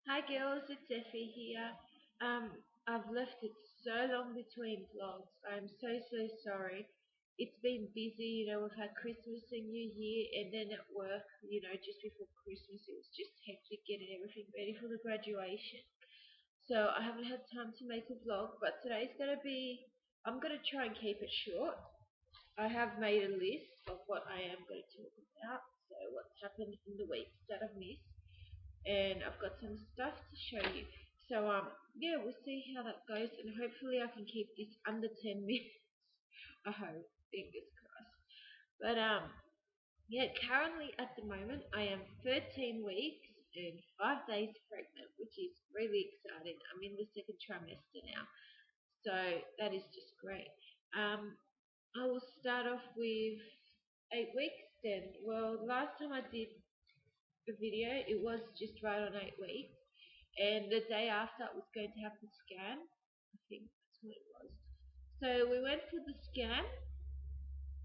Hi girls, it's Effie here. Um, I've left it so long between vlogs. I'm so sorry. It's been busy, we've had Christmas and New Year, and then at work, just before Christmas, it was just hectic getting everything ready for the graduation. So I haven't had time to make a vlog, but I'm gonna try and keep it short. I have made a list of what I am going to talk about, so what's happened in the weeks that I've missed, and I've got some stuff to show you. So yeah, we'll see how that goes, and hopefully I can keep this under 10 minutes. I hope, fingers crossed. But yeah, currently at the moment I am 13 weeks and 5 days pregnant, which is really exciting. I'm in the second trimester now, so that is just great. I will start off with 8 weeks then. Well, last time I did the video, it was just right on 8 weeks. And the day after, I was going to have the scan. I think that's what it was. So we went for the scan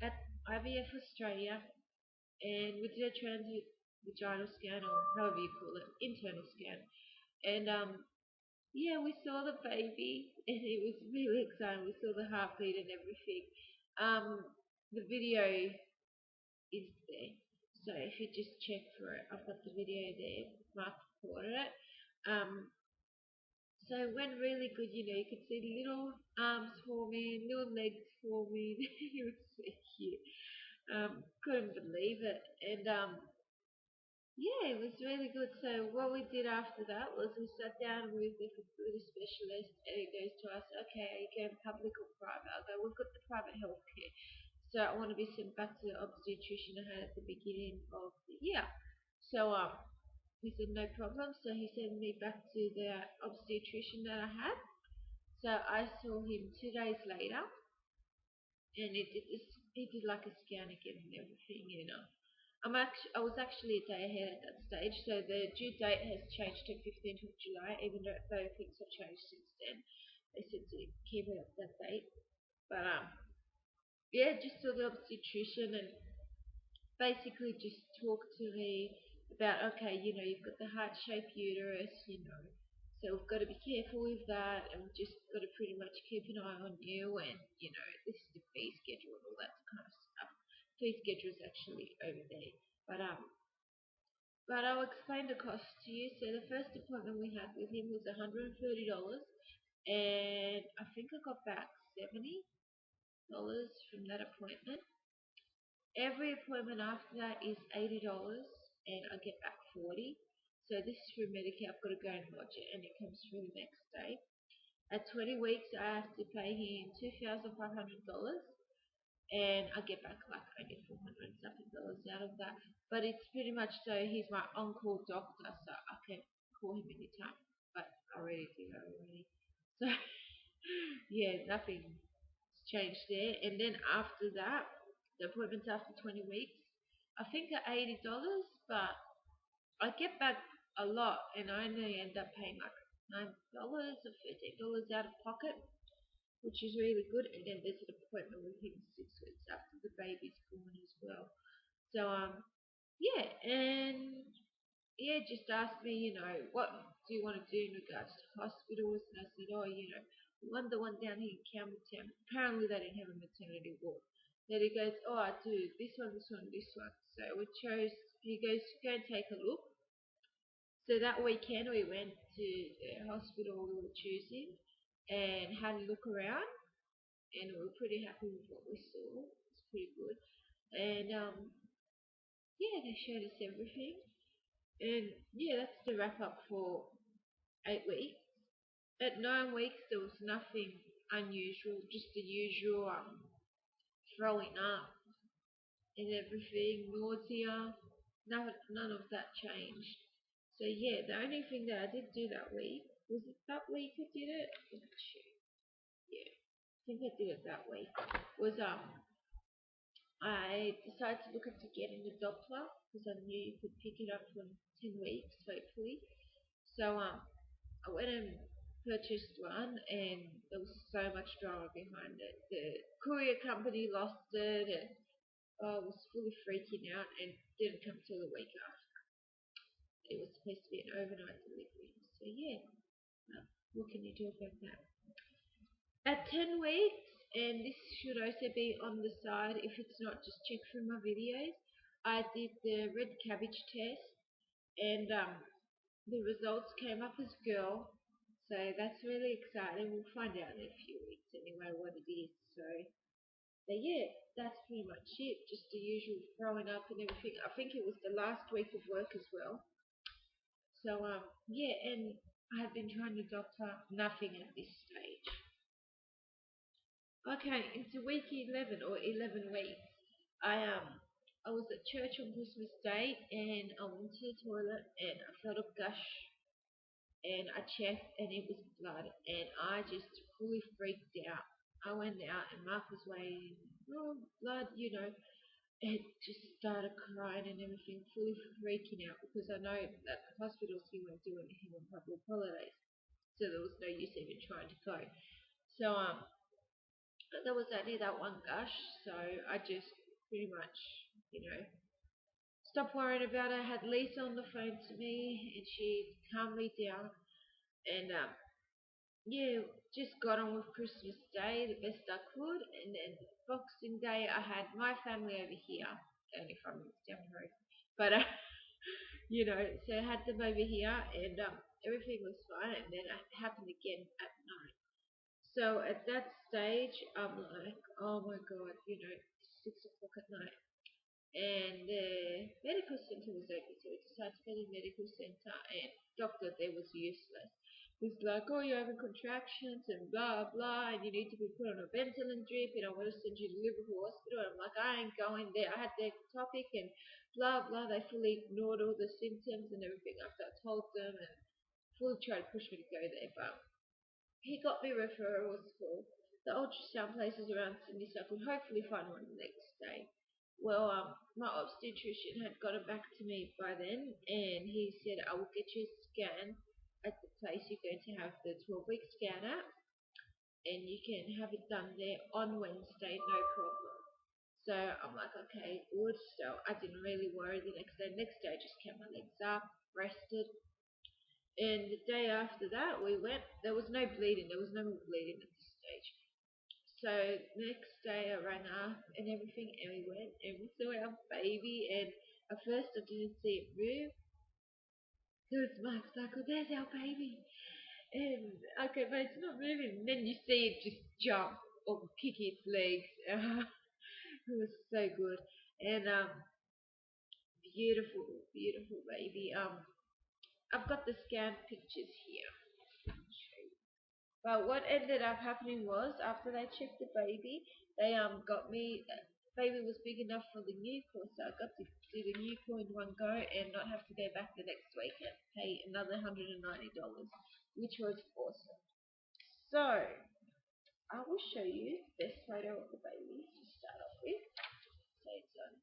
at IVF Australia, and we did a transvaginal scan, or however you call it, internal scan. And yeah, we saw the baby, and it was really exciting. We saw the heartbeat and everything. Um, the video is there. So if you just check for it, I've got the video there. Mark recorded it. Um, So it went really good, you could see little arms forming, little legs forming. It was so cute. Couldn't believe it. And yeah, it was really good. So what we did after that was we sat down with the fertility specialist, and he goes to us, okay, are you going public or private? I go, we've got the private healthcare. So I want to be sent back to the obstetrician I had at the beginning of the year. So he said no problem. So he sent me back to the obstetrician that I had. So I saw him 2 days later, and he did like a scan again and everything. I was actually a day ahead at that stage, so the due date has changed to 15th of July, even though things have changed since then. They said to keep it at that date. But yeah, just saw the obstetrician and basically just talked to me about, okay, you've got the heart-shaped uterus. So we've got to be careful with that, and we've just got to pretty much keep an eye on you, and this is the fee schedule and all that kind of stuff. Fee schedule is actually over there, but I'll explain the cost to you. So the first appointment we had with him was $130, and I think I got back $70 from that appointment. Every appointment after that is $80, and I get back 40. So this is through Medicare. I've got to go and watch it, and it comes through the next day. At 20 weeks, I have to pay him $2,500, and I get back like I get 400 something dollars out of that. But it's pretty much so he's my on-call doctor, so I can call him anytime. But I already do that already. So yeah, nothing changed there. And then after that, the appointments after 20 weeks, I think are $80, but I get back a lot, and I only end up paying like $9 or $13 out of pocket, which is really good. And then there's an appointment with him 6 weeks after the baby's born as well. So yeah, and yeah, just asked me, what do you want to do in regards to hospitals? And I said, oh, the one down here in Campbelltown. Apparently they didn't have a maternity ward. Then he goes, oh, I do this one, this one, this one. So he goes, go and take a look. So that weekend we went to the hospital we were choosing and had a look around, and we were pretty happy with what we saw. It's pretty good. And yeah, they showed us everything. And yeah, that's the wrap up for 8 weeks. At 9 weeks there was nothing unusual, just the usual throwing up and everything, nausea. None of that changed. So yeah, the only thing that I did do that week, was it that week I did it? Yeah, I think I did it that week. Was I decided to look into getting the Doppler because I knew you could pick it up from 10 weeks, hopefully. So I went and purchased one, and there was so much drama behind it. The courier company lost it, and I was fully freaking out, and didn't come till the week after. It was supposed to be an overnight delivery. yeah, what can you do about that? At 10 weeks, and this should also be on the side if it's not, just check through my videos. I did the red cabbage test, and the results came up as girl, so that's really exciting. We'll find out in a few weeks anyway what it is. So yeah, that's pretty much it. Just the usual throwing up and everything. I think it was the last week of work as well. So yeah, and I have been trying to doctor nothing at this stage. Okay, into week 11 or 11 weeks. I I was at church on Christmas Day and I went to the toilet and I felt a gush and I checked and it was blood and I just fully freaked out. I went out and Mark was waiting. Oh, blood, and just started crying and everything, fully freaking out because I know that the hospitals he went to when he went public holidays, so there was no use even trying to go. So there was only that one gush, so I just pretty much, you know, stopped worrying about it. I had Lisa on the phone to me, and she calmed me down, and yeah, just got on with Christmas Day the best I could, and then Boxing Day I had my family over here, only from down the road, but so I had them over here, and everything was fine, and then it happened again at night. So at that stage, I'm like, oh my god, 6 o'clock at night. And the medical center was open, so we decided to go to the medical center, and doctor there was useless. He was like, oh, you're having contractions and blah blah, and you need to be put on a Ventolin drip, and I want to send you to Liverpool Hospital. And I'm like, I ain't going there. I had the topic and blah blah. They fully ignored all the symptoms and everything after I told them, and fully tried to push me to go there, but he got me referrals for the ultrasound places around Sydney, so I could hopefully find one the next day. Well, my obstetrician had gotten back to me by then, and he said, I will get you a scan at the place you're going to have the 12-week scan at, and you can have it done there on Wednesday, no problem. So I'm like, okay, good. So I didn't really worry the next day. Next day, I just kept my legs up, rested, and the day after that, we went. There was no bleeding. There was no more bleeding at this stage. So next day, I ran up and everything, and we went and we saw our baby. And at first, I didn't see it move. Because Mark's like, "Oh, there's our baby," and okay, but it's not moving. And then you see it just jump or kick its legs. It was so good, and beautiful, beautiful baby. I've got the scan pictures here. But what ended up happening was after they checked the baby, they got me. Baby was big enough for the new course, so I got to do the new core in one go and not have to go back the next week and pay another $190, which was awesome. So I will show you this photo of the baby to start off with. So it's on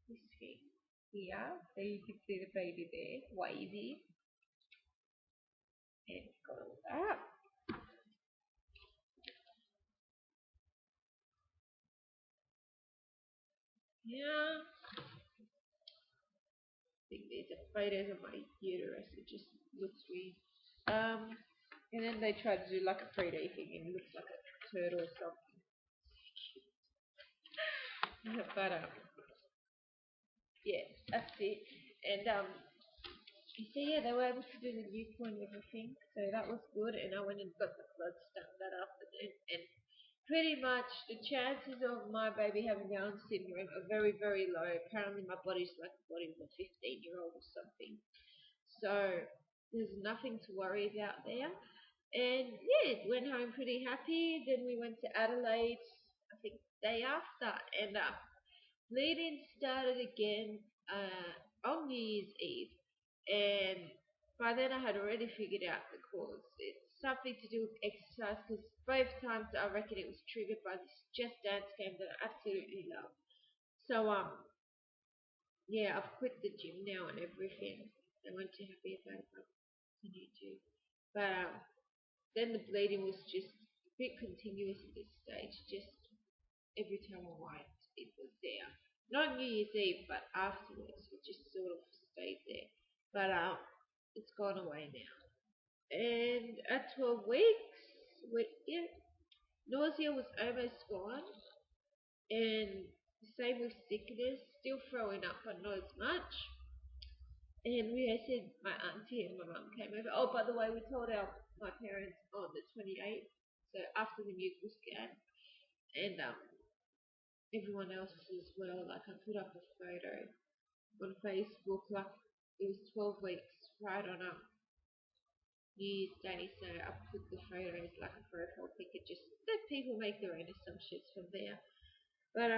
the screen here, so you can see the baby there, wavy, and it's got all that. Yeah, think these are photos of my uterus. It just looks weird. And then they try to do like a 3D thing and it looks like a turtle or something. But yeah, that's it. And you see, yeah, they were able to do the new and everything, so that was good. And I went and got the blood stuff that afternoon, and pretty much the chances of my baby having Down syndrome are very, very low. Apparently, my body's like the body of a 15-year-old or something. So there's nothing to worry about there. And yeah, went home pretty happy. Then we went to Adelaide, I think day after, and bleeding started again on New Year's Eve. And by then I had already figured out the cause. It's something to do with exercise because both times I reckon it was triggered by this Just Dance game that I absolutely love. So yeah, I've quit the gym now and everything. I went to happy about it, but continue to. But then the bleeding was just a bit continuous at this stage. Just every time I wiped, it was there. Not New Year's Eve, but afterwards, it just sort of stayed there. But it's gone away now. And at 12 weeks, yeah, nausea was almost gone, and the same with sickness, still throwing up, but not as much. And we had said my auntie and my mum came over. Oh, by the way, we told my parents on the 28th, so after the musical scan, and everyone else as well. Like I put up a photo on Facebook, like it was 12 weeks right on New Year's Day, so I put the photos like a profile picture, just let people make their own assumptions from there. But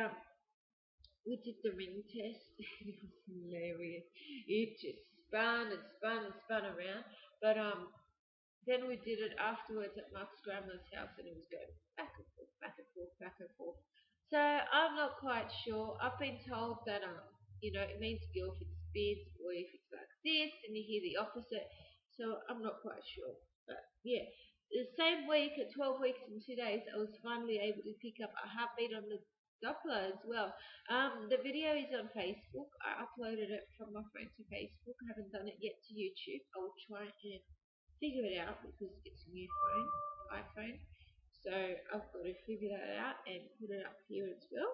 we did the ring test, and it was hilarious. It just spun and spun and spun around. But then we did it afterwards at Mark's grandma's house, and it was going back and forth, back and forth, back and forth. So I'm not quite sure. I've been told that it means go if it spins or if it's like this, and you hear the opposite. So I'm not quite sure. But yeah, the same week at 12 weeks and 2 days, I was finally able to pick up a heartbeat on the Doppler as well. The video is on Facebook. I uploaded it from my phone to Facebook. I haven't done it yet to YouTube. I will try and figure it out because it's a new phone, iPhone. So I've got to figure that out and put it up here as well.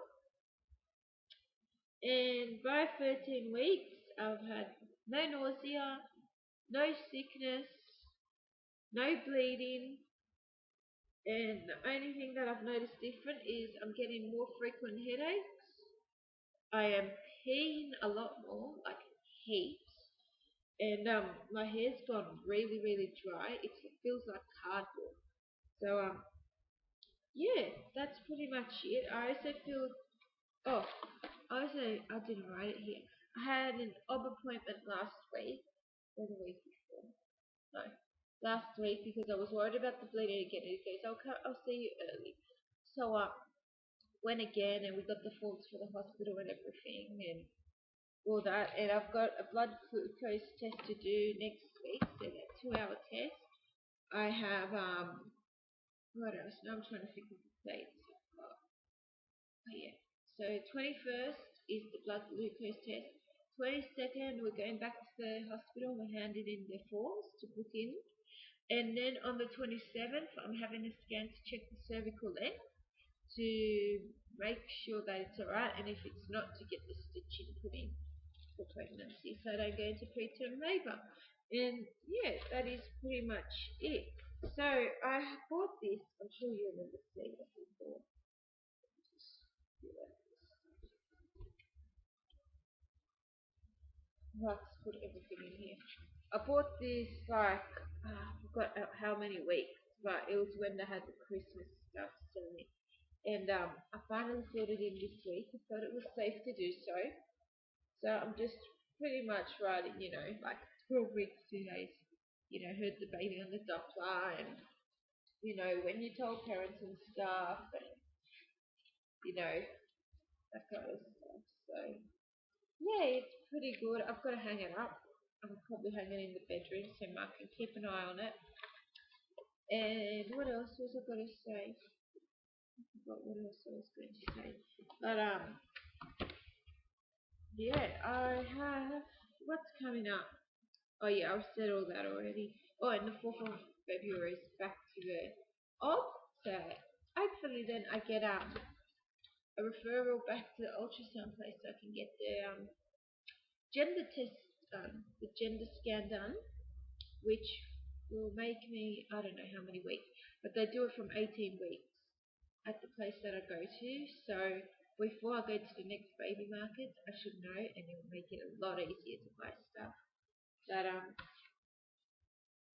And by 13 weeks, I've had no nausea, no sickness, no bleeding, and the only thing that I've noticed different is I'm getting more frequent headaches. I am peeing a lot more, like heaps. And my hair's gone really, really dry. It feels like cardboard. So yeah, that's pretty much it. I also feel. Oh, I didn't write it here. I had an ob appointment last week, or the week before. No, last week because I was worried about the bleeding again. It goes, I'll see you early. So went again, and we got the forms for the hospital and everything, and all that. And I've got a blood glucose test to do next week, so that 2-hour test. I have what else? Now I'm trying to think of the dates. Oh yeah. So 21st is the blood glucose test. 22nd we're going back to the hospital. We're handing in their forms to book in. And then on the 27th, I'm having a scan to check the cervical length to make sure that it's alright, and if it's not, to get the stitching put in for pregnancy so I don't go into preterm labour. And yeah, that is pretty much it. So I bought this. I'm sure you remember seeing it before. Let's put everything in here. I bought this like I forgot how many weeks, but it was when they had the Christmas stuff selling. And I finally filled it in this week. I thought it was safe to do so. So I'm just pretty much writing, like 12 weeks, 2 days. Heard the baby on the Doppler, and when you told parents and stuff, and that kind of stuff. So yeah, it's pretty good. I've got to hang it up. I'm probably hanging it in the bedroom so Mark can keep an eye on it. And what else was I going to say? I forgot what else I was going to say. But yeah, I have. What's coming up? Oh yeah, I've said all that already. Oh, and the 4th of February is back to the op. So hopefully then I get a referral back to the ultrasound place so I can get the gender test done, the gender scan done, which will make me, I don't know how many weeks, but they do it from 18 weeks at the place that I go to. So before I go to the next baby market, I should know, and it will make it a lot easier to buy stuff. But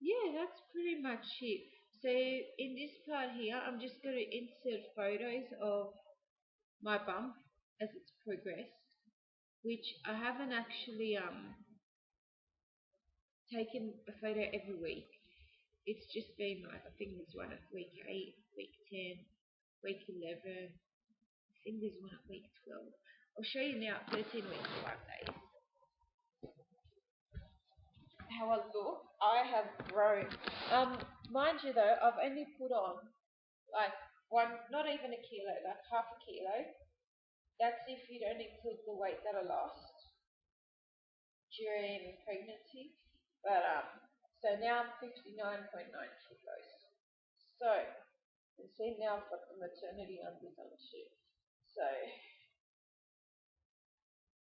yeah, that's pretty much it. So in this part here, I'm just going to insert photos of my bump as it's progressed, which I haven't actually taken a photo every week. It's just been like, I think there's one at week 8, week 10, week 11. I think there's one at week 12. I'll show you now 13 weeks, 5 days. How I look. I have grown. Mind you though, I've only put on like one, not even a kilo, like half a kilo. That's if you don't include the weight that I lost during pregnancy. But So now I'm 59.9 kilos. So, you can see now I've got the maternity undies on too. So,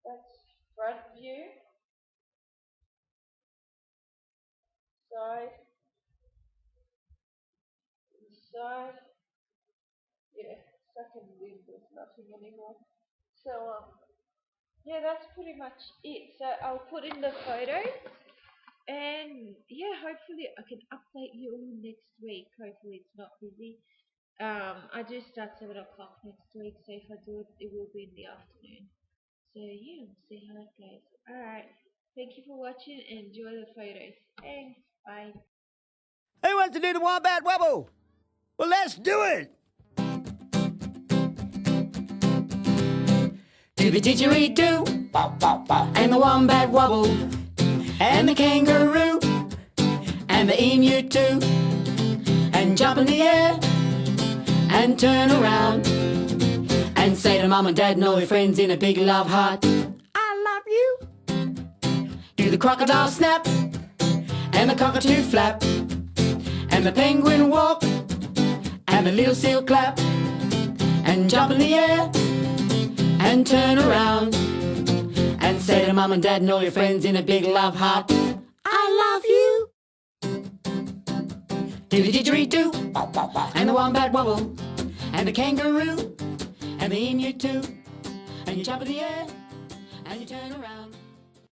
that's front view, side, inside. Yeah, second view, there's nothing anymore. So, yeah, that's pretty much it. So I'll put in the photos, and yeah, hopefully I can update you all next week. Hopefully it's not busy. I do start 7 o'clock next week, so if I do it, it will be in the afternoon. So yeah, we'll see how it goes. Alright, thank you for watching and enjoy the photos. Thanks, bye. Who wants to do the wombat wobble? Well, let's do it! Dooby didgeridoo, and the wombat wobble, and the kangaroo, and the emu too, and jump in the air, and turn around, and say to mom and dad and all your friends in a big love heart, I love you. Do the crocodile snap, and the cockatoo flap, and the penguin walk, and the little seal clap, and jump in the air, and turn around, and say to mum and dad and all your friends in a big love heart, I love you. Do the didgeridoo, and the wombat wobble, and the kangaroo, and the emu too, and you jump in the air, and you turn around.